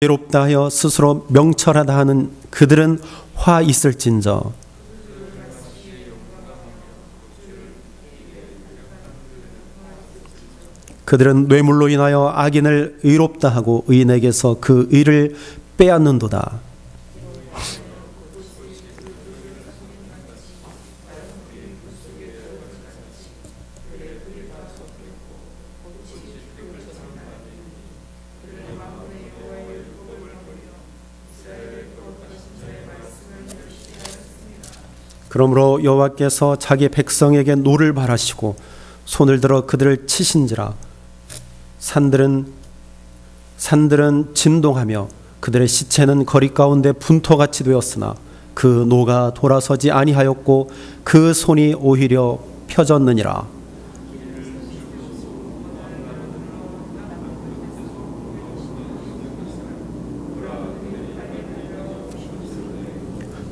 외롭다 하여 스스로 명철하다 하는 그들은 화 있을진저. 그들은 뇌물로 인하여 악인을 의롭다 하고 의인에게서 그 의를 빼앗는도다. 그러므로 여호와께서 자기 백성에게 노를 바라시고 손을 들어 그들을 치신지라. 산들은 진동하며 그들의 시체는 거리 가운데 분토같이 되었으나 그 노가 돌아서지 아니하였고 그 손이 오히려 펴졌느니라.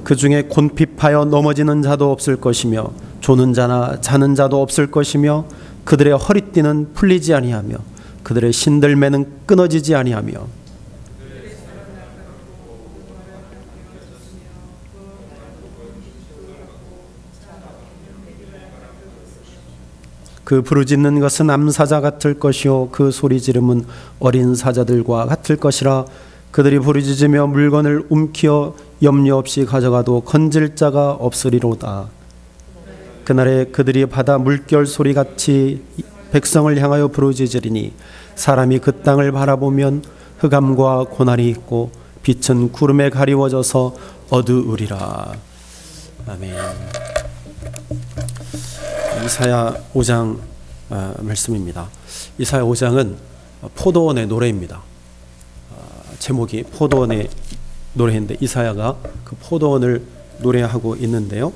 그 중에 곤핍하여 넘어지는 자도 없을 것이며 조는 자나 자는 자도 없을 것이며 그들의 허리띠는 풀리지 아니하며 그들의 신들매는 끊어지지 아니하며 그 부르짖는 것은 암사자 같을 것이요 그 소리 지름은 어린 사자들과 같을 것이라. 그들이 부르짖으며 물건을 움키어 염려 없이 가져가도 건질 자가 없으리로다. 그날에 그들이 바다 물결 소리같이 백성을 향하여 부르짖으리니 사람이 그 땅을 바라보면 흑암과 고난이 있고 빛은 구름에 가리워져서 어두우리라. 아멘. 이사야 5장 말씀입니다. 이사야 5장은 포도원의 노래입니다. 제목이 포도원의 노래인데 이사야가 그 포도원을 노래하고 있는데요.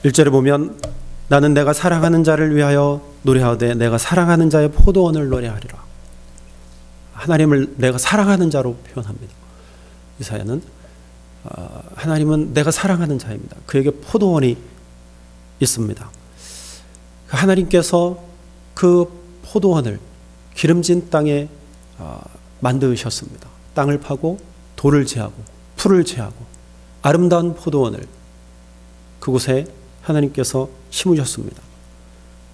1절에 보면 나는 내가 사랑하는 자를 위하여 노래하되 내가 사랑하는 자의 포도원을 노래하리라. 하나님을 내가 사랑하는 자로 표현합니다. 이사야는 하나님은 내가 사랑하는 자입니다. 그에게 포도원이 있습니다. 하나님께서 그 포도원을 기름진 땅에 만드셨습니다. 땅을 파고 돌을 제하고 풀을 제하고 아름다운 포도원을 그곳에 하나님께서 심으셨습니다.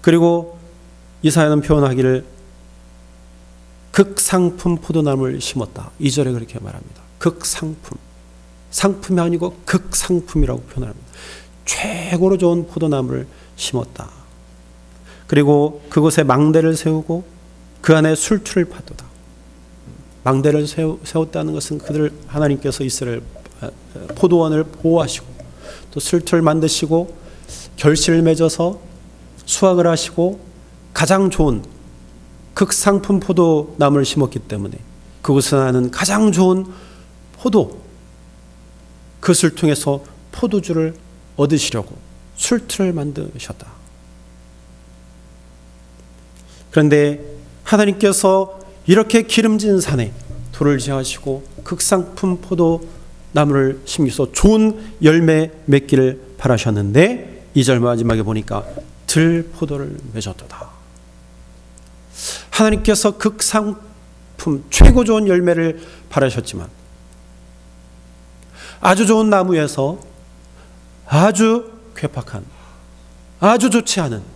그리고 이사야는 표현하기를 극상품 포도나무를 심었다. 2절에 그렇게 말합니다. 극상품. 상품이 아니고 극상품이라고 표현합니다. 최고로 좋은 포도나무를 심었다. 그리고 그곳에 망대를 세우고 그 안에 술투를 파도다. 망대를 세웠다는 것은 그들 하나님께서 이스라엘 포도원을 보호하시고 또 술투를 만드시고 결실을 맺어서 수확을 하시고 가장 좋은 극상품 포도나무를 심었기 때문에 그곳에 나는 가장 좋은 포도 그것을 통해서 포도주를 얻으시려고 술투를 만드셨다. 그런데 하나님께서 이렇게 기름진 산에 돌을 제하시고 극상품 포도나무를 심기서 좋은 열매 맺기를 바라셨는데 2절 마지막에 보니까 들포도를 맺었도다. 하나님께서 극상품 최고 좋은 열매를 바라셨지만 아주 좋은 나무에서 아주 괴팍한 아주 좋지 않은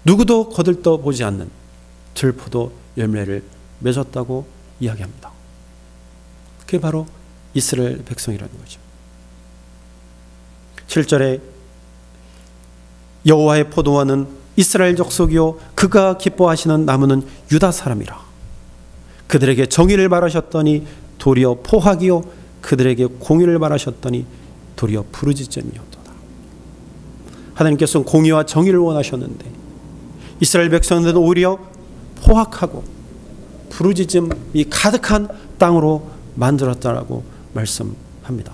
누구도 거들떠 보지 않는 들포도 열매를 맺었다고 이야기합니다. 그게 바로 이스라엘 백성이라는 거죠. 7절에 여호와의 포도원은 이스라엘 족속이요 그가 기뻐하시는 나무는 유다 사람이라. 그들에게 정의를 바라셨더니 도리어 포악이요 그들에게 공의를 바라셨더니 도리어 부르짖음이었도다. 하나님께서는 공의와 정의를 원하셨는데 이스라엘 백성들은 오히려 포악하고 부르짖음이 가득한 땅으로 만들었다라고 말씀합니다.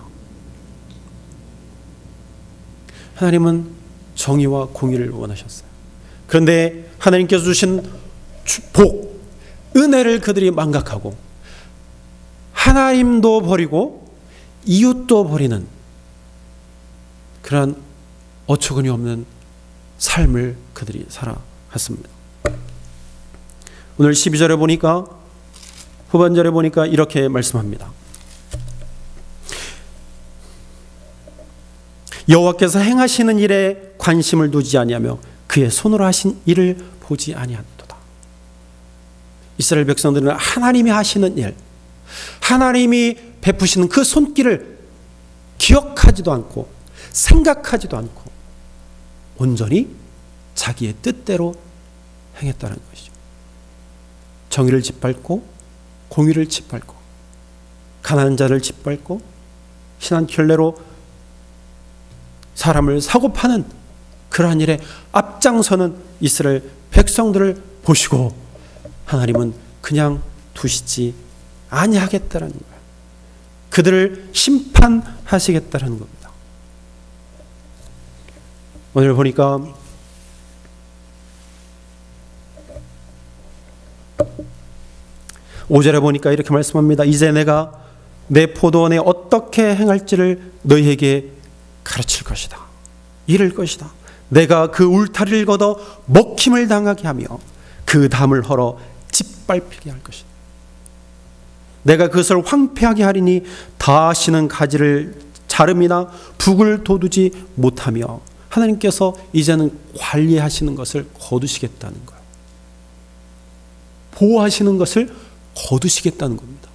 하나님은 정의와 공의를 원하셨어요. 그런데 하나님께서 주신 복, 은혜를 그들이 망각하고 하나님도 버리고 이웃도 버리는 그러한 어처구니 없는 삶을 그들이 살아갔습니다. 오늘 12절에 보니까, 후반절에 보니까 이렇게 말씀합니다. 여호와께서 행하시는 일에 관심을 두지 아니하며 그의 손으로 하신 일을 보지 아니한도다. 이스라엘 백성들은 하나님이 하시는 일, 하나님이 베푸시는 그 손길을 기억하지도 않고 생각하지도 않고 온전히 자기의 뜻대로 행했다는 것이죠. 정의를 짓밟고 공의를 짓밟고 가난한 자를 짓밟고 신한 켤레로 사람을 사고 파는 그러한 일에 앞장서는 이스라엘 백성들을 보시고 하나님은 그냥 두시지 아니하겠다는 거예요. 그들을 심판하시겠다는 겁니다. 오늘 보니까 오절에 보니까 이렇게 말씀합니다. 이제 내가 내 포도원에 어떻게 행할지를 너희에게 가르칠 것이다. 이를 것이다. 내가 그 울타리를 걷어 먹힘을 당하게 하며 그 담을 헐어 짓밟히게 할 것이다. 내가 그것을 황폐하게 하리니 다시는 가지를 자름이나 북을 돋우지 못하며 하나님께서 이제는 관리하시는 것을 거두시겠다는 거예요. 보호하시는 것을 거두시겠다는 겁니다.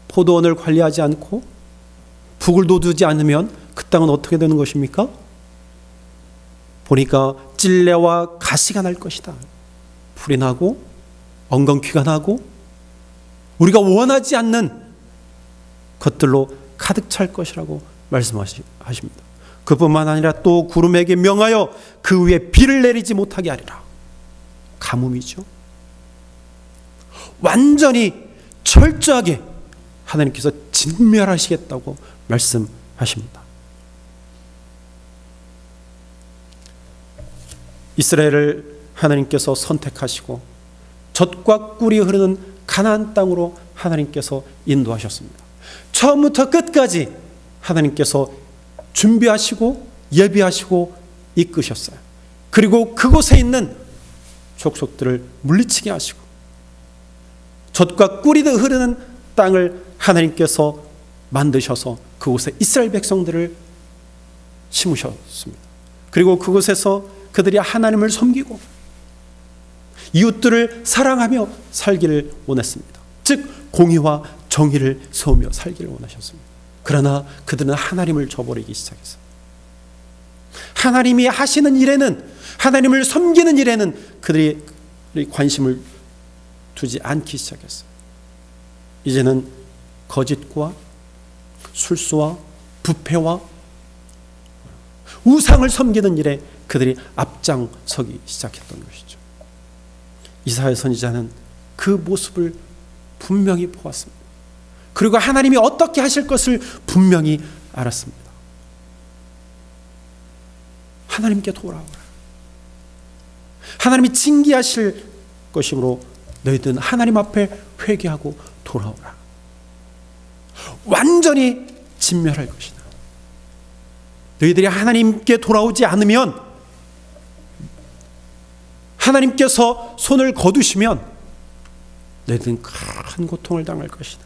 포도원을 관리하지 않고 북을 돋우지 않으면 그 땅은 어떻게 되는 것입니까? 보니까 찔레와 가시가 날 것이다. 풀이 나고 엉겅퀴가 나고 우리가 원하지 않는 것들로 가득 찰 것이라고 말씀하십니다. 그뿐만 아니라 또 구름에게 명하여 그 위에 비를 내리지 못하게 하리라. 가뭄이죠. 완전히 철저하게 하나님께서 진멸하시겠다고 말씀하십니다. 이스라엘을 하나님께서 선택하시고 젖과 꿀이 흐르는 가나안 땅으로 하나님께서 인도하셨습니다. 처음부터 끝까지 하나님께서 준비하시고 예비하시고 이끄셨어요. 그리고 그곳에 있는 족속들을 물리치게 하시고 젖과 꿀이 흐르는 땅을 하나님께서 만드셔서 그곳에 이스라엘 백성들을 심으셨습니다. 그리고 그곳에서 그들이 하나님을 섬기고 이웃들을 사랑하며 살기를 원했습니다. 즉 공의와 정의를 세우며 살기를 원하셨습니다. 그러나 그들은 하나님을 저버리기 시작했어요. 하나님이 하시는 일에는, 하나님을 섬기는 일에는 그들이 관심을 두지 않기 시작했어요. 이제는 거짓과 술수와 부패와 우상을 섬기는 일에 그들이 앞장서기 시작했던 것이죠. 이사야 선지자는 그 모습을 분명히 보았습니다. 그리고 하나님이 어떻게 하실 것을 분명히 알았습니다. 하나님께 돌아오라. 하나님이 징계하실 것이므로 너희들은 하나님 앞에 회개하고 돌아오라. 완전히 진멸할 것이다. 너희들이 하나님께 돌아오지 않으면, 하나님께서 손을 거두시면 너희들은 큰 고통을 당할 것이다.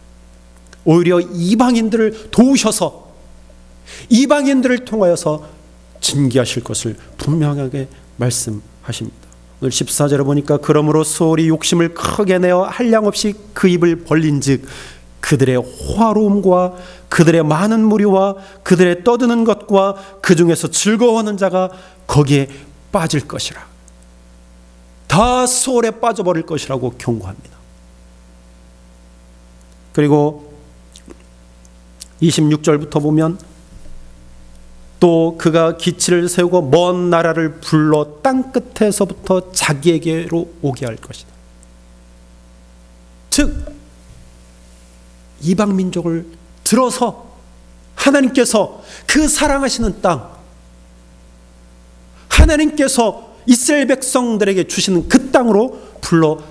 오히려 이방인들을 도우셔서 이방인들을 통하여서 징계하실 것을 분명하게 말씀하십니다. 오늘 14절에 보니까 그러므로 소홀히 욕심을 크게 내어 한량없이 그 입을 벌린즉 그들의 화로움과 그들의 많은 무리와 그들의 떠드는 것과 그 중에서 즐거워하는 자가 거기에 빠질 것이라. 다 소홀에 빠져버릴 것이라고 경고합니다. 그리고 26절부터 보면 또 그가 기치를 세우고 먼 나라를 불러 땅끝에서부터 자기에게로 오게 할 것이다. 즉 이방 민족을 들어서 하나님께서 그 사랑하시는 땅, 하나님께서 이스라엘 백성들에게 주시는 그 땅으로 불러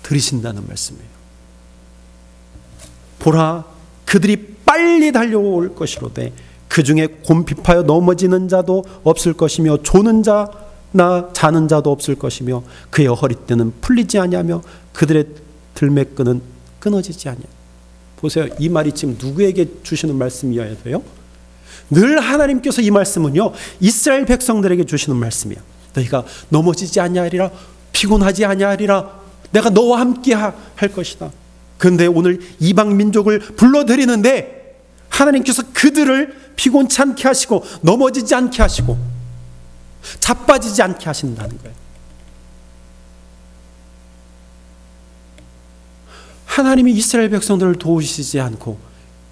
들이신다는 말씀이에요. 보라, 그들이 빨리 달려올 것이로되 그 중에 곰핍하여 넘어지는 자도 없을 것이며 조는 자 나 자는 자도 없을 것이며 그의 허리띠는 풀리지 아니하며 그들의 들매끈은 끊어지지 아니하며. 보세요. 이 말이 지금 누구에게 주시는 말씀이어야 돼요? 늘 하나님께서 이 말씀은요, 이스라엘 백성들에게 주시는 말씀이야. 너희가 넘어지지 아니하리라, 피곤하지 아니하리라, 내가 너와 함께 할 것이다. 그런데 오늘 이방 민족을 불러들이는데 하나님께서 그들을 피곤치 않게 하시고 넘어지지 않게 하시고 자빠지지 않게 하신다는 거예요. 하나님이 이스라엘 백성들을 도우시지 않고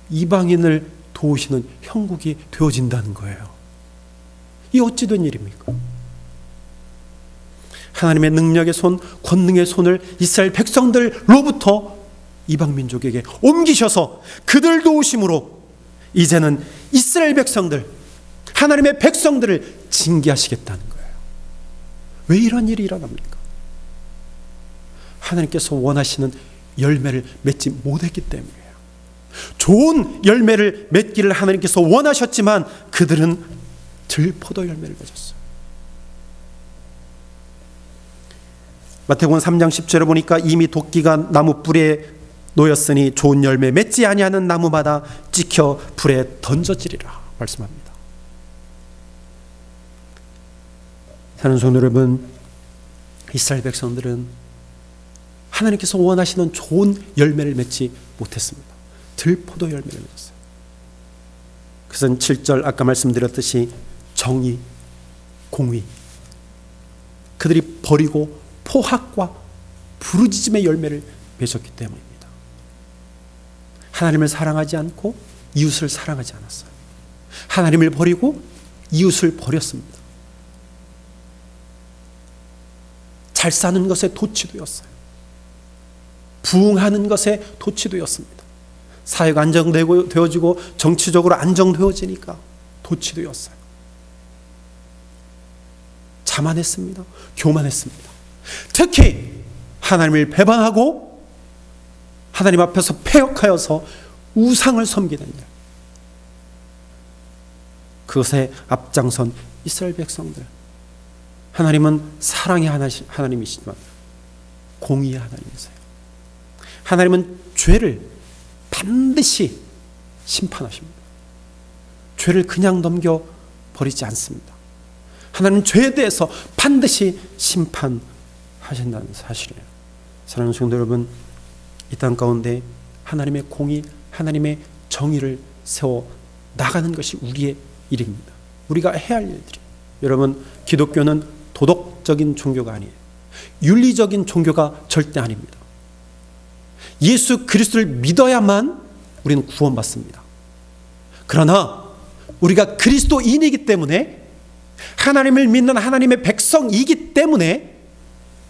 이방인을 도우시는 형국이 되어진다는 거예요. 이 어찌 된 일입니까? 하나님의 능력의 손, 권능의 손을 이스라엘 백성들로부터 이방 민족에게 옮기셔서 그들 도우심으로 이제는 이스라엘 백성들, 하나님의 백성들을 징계하시겠다는 거예요. 왜 이런 일이 일어납니까? 하나님께서 원하시는 열매를 맺지 못했기 때문이에요. 좋은 열매를 맺기를 하나님께서 원하셨지만 그들은 들포도 열매를 맺었어요. 마태복음 3장 10절에 보니까 이미 도끼가 나무 뿌리에 놓였으니 좋은 열매 맺지 아니하는 나무마다 찍혀 불에 던져지리라 말씀합니다. 사랑하는 성도 여러분, 이스라엘 백성들은 하나님께서 원하시는 좋은 열매를 맺지 못했습니다. 들포도 열매를 맺었어요. 그것은 7절 아까 말씀드렸듯이 정의, 공의, 그들이 버리고 포학과 부르짖음의 열매를 맺었기 때문입니다. 하나님을 사랑하지 않고 이웃을 사랑하지 않았어요. 하나님을 버리고 이웃을 버렸습니다. 잘 사는 것에 도취되었어요. 부흥하는 것에 도취되었습니다. 사회가 안정되어지고 정치적으로 안정되어지니까 도취되었어요. 자만했습니다. 교만했습니다. 특히 하나님을 배반하고 하나님 앞에서 패역하여서 우상을 섬기는 일, 그것에 앞장선 이스라엘 백성들. 하나님은 사랑의 하나님이시지만 공의의 하나님이세요. 하나님은 죄를 반드시 심판하십니다. 죄를 그냥 넘겨버리지 않습니다. 하나님은 죄에 대해서 반드시 심판하신다는 사실이에요. 사랑하는 성도 여러분, 이 땅 가운데 하나님의 공의, 하나님의 정의를 세워 나가는 것이 우리의 일입니다. 우리가 해야 할 일들이. 여러분, 기독교는 도덕적인 종교가 아니에요. 윤리적인 종교가 절대 아닙니다. 예수 그리스도를 믿어야만 우리는 구원받습니다. 그러나 우리가 그리스도인이기 때문에, 하나님을 믿는 하나님의 백성이기 때문에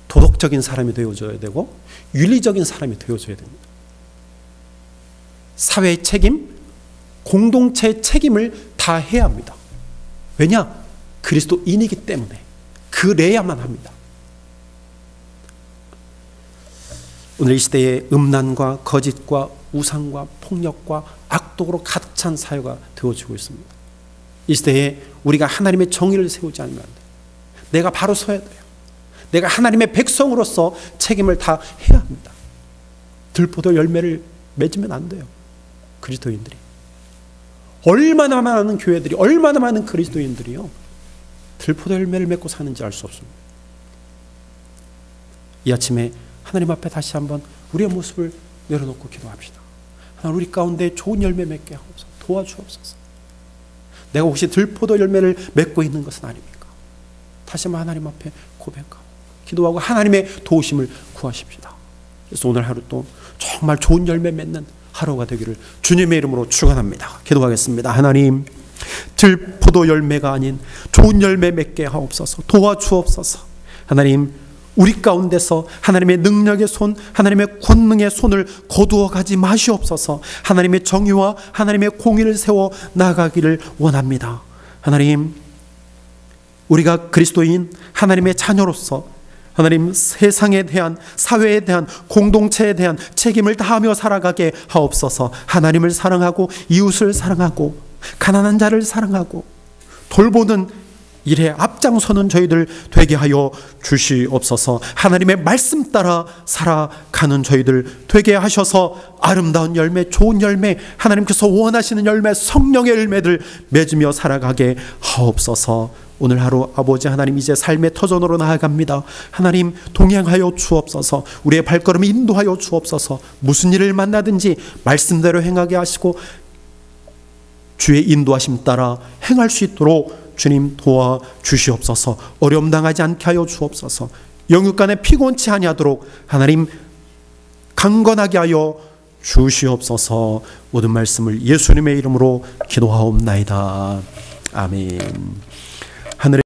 도덕적인 사람이 되어줘야 되고 윤리적인 사람이 되어줘야 됩니다. 사회의 책임, 공동체의 책임을 다 해야 합니다. 왜냐? 그리스도인이기 때문에 그래야만 합니다. 오늘 이 시대에 음란과 거짓과 우상과 폭력과 악독으로 가득 찬 사회가 되어지고 있습니다. 이 시대에 우리가 하나님의 정의를 세우지 않으면 안 돼요. 내가 바로 서야 돼요. 내가 하나님의 백성으로서 책임을 다 해야 합니다. 들포도 열매를 맺으면 안 돼요. 그리스도인들이. 얼마나 많은 교회들이, 얼마나 많은 그리스도인들이요, 들포도 열매를 맺고 사는지 알 수 없습니다. 이 아침에 하나님 앞에 다시 한번 우리의 모습을 내려놓고 기도합시다. 하나님, 우리 가운데 좋은 열매 맺게 하옵소서. 도와주옵소서. 내가 혹시 들포도 열매를 맺고 있는 것은 아닙니까? 다시 한번 하나님 앞에 고백하고 기도하고 하나님의 도우심을 구하십시다. 그래서 오늘 하루 또 정말 좋은 열매 맺는 하루가 되기를 주님의 이름으로 축원합니다. 기도하겠습니다. 하나님, 들포도 열매가 아닌 좋은 열매 맺게 하옵소서. 도와주옵소서. 하나님, 우리 가운데서 하나님의 능력의 손, 하나님의 권능의 손을 거두어 가지 마시옵소서. 하나님의 정의와 하나님의 공의를 세워 나가기를 원합니다. 하나님, 우리가 그리스도인 하나님의 자녀로서 하나님, 세상에 대한, 사회에 대한, 공동체에 대한 책임을 다하며 살아가게 하옵소서. 하나님을 사랑하고 이웃을 사랑하고 가난한 자를 사랑하고 돌보는 일에 앞장서는 저희들 되게 하여 주시옵소서. 하나님의 말씀 따라 살아가는 저희들 되게 하셔서 아름다운 열매, 좋은 열매, 하나님께서 원하시는 열매, 성령의 열매들 맺으며 살아가게 하옵소서. 오늘 하루 아버지 하나님, 이제 삶의 터전으로 나아갑니다. 하나님 동행하여 주옵소서. 우리의 발걸음을 인도하여 주옵소서. 무슨 일을 만나든지 말씀대로 행하게 하시고 주의 인도하심 따라 행할 수 있도록 주님 도와주시옵소서. 어려움 당하지 않게 하여 주옵소서. 영육 간에 피곤치 아니하도록 하나님 강건하게 하여 주시옵소서. 모든 말씀을 예수님의 이름으로 기도하옵나이다. 아멘.